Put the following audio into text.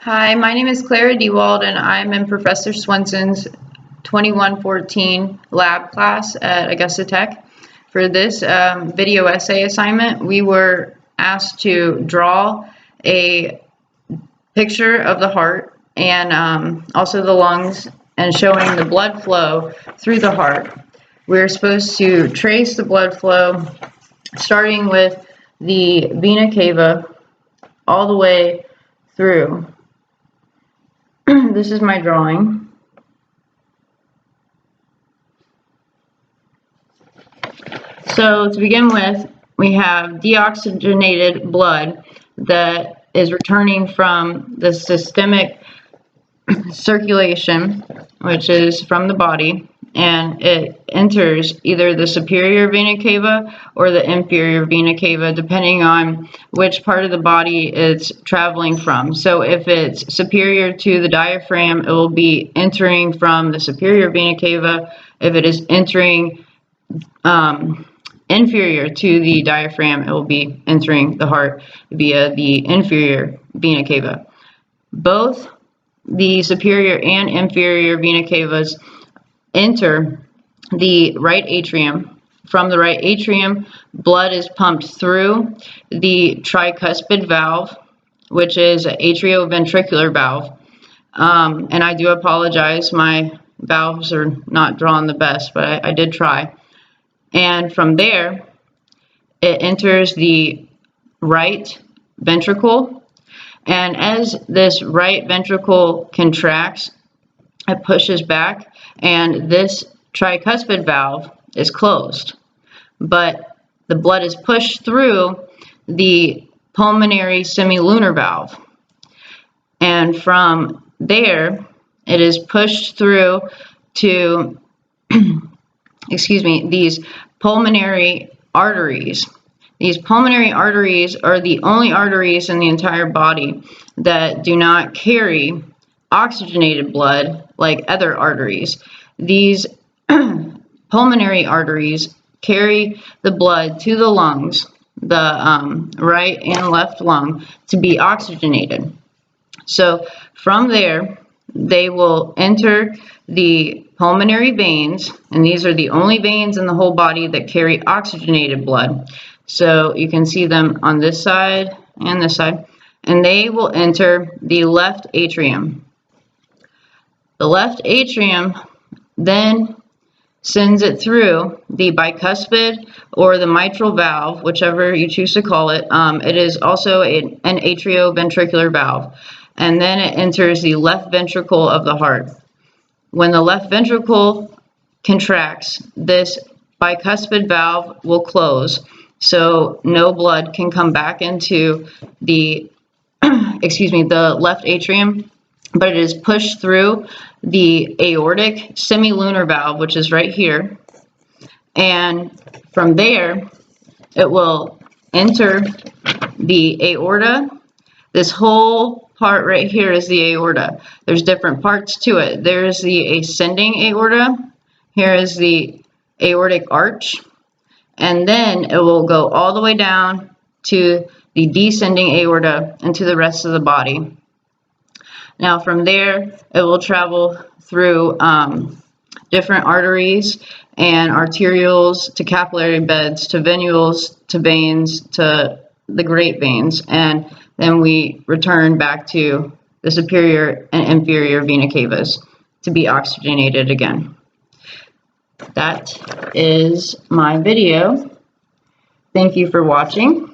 Hi, my name is Clara DeWald and I'm in Professor Swenson's 2114 lab class at Augusta Tech. For this video essay assignment, we were asked to draw a picture of the heart and also the lungs and showing the blood flow through the heart. We're supposed to trace the blood flow starting with the vena cava all the way through. This is my drawing. So to begin with, we have deoxygenated blood that is returning from the systemic circulation, which is from the body, and it enters either the superior vena cava or the inferior vena cava, depending on which part of the body it's traveling from. So if it's superior to the diaphragm, it will be entering from the superior vena cava. If it is entering inferior to the diaphragm, it will be entering the heart via the inferior vena cava. Both the superior and inferior vena cavas enter the right atrium. From the right atrium, blood is pumped through the tricuspid valve, which is an atrioventricular valve. And I do apologize, my valves are not drawn the best, but I did try. And from there, it enters the right ventricle. And as this right ventricle contracts, it pushes back, and this tricuspid valve is closed. But the blood is pushed through the pulmonary semilunar valve. And from there, it is pushed through to these pulmonary arteries. These pulmonary arteries are the only arteries in the entire body that do not carry oxygenated blood like other arteries. These pulmonary arteries carry the blood to the lungs, the right and left lung, to be oxygenated. So from there, they will enter the pulmonary veins, and these are the only veins in the whole body that carry oxygenated blood. So you can see them on this side and this side, and they will enter the left atrium. The left atrium then sends it through the bicuspid or the mitral valve, whichever you choose to call it. It is also an atrioventricular valve. And then it enters the left ventricle of the heart. When the left ventricle contracts, this bicuspid valve will close, so no blood can come back into the the left atrium, but it is pushed through the aortic semilunar valve, which is right here, and from there it will enter the aorta. This whole part right here is the aorta. There's different parts to it. There's the ascending aorta. Here is the aortic arch. And then it will go all the way down to the descending aorta and to the rest of the body. Now from there, it will travel through different arteries and arterioles to capillary beds to venules to veins to the great veins. And then we return back to the superior and inferior vena cavas to be oxygenated again. That is my video. Thank you for watching.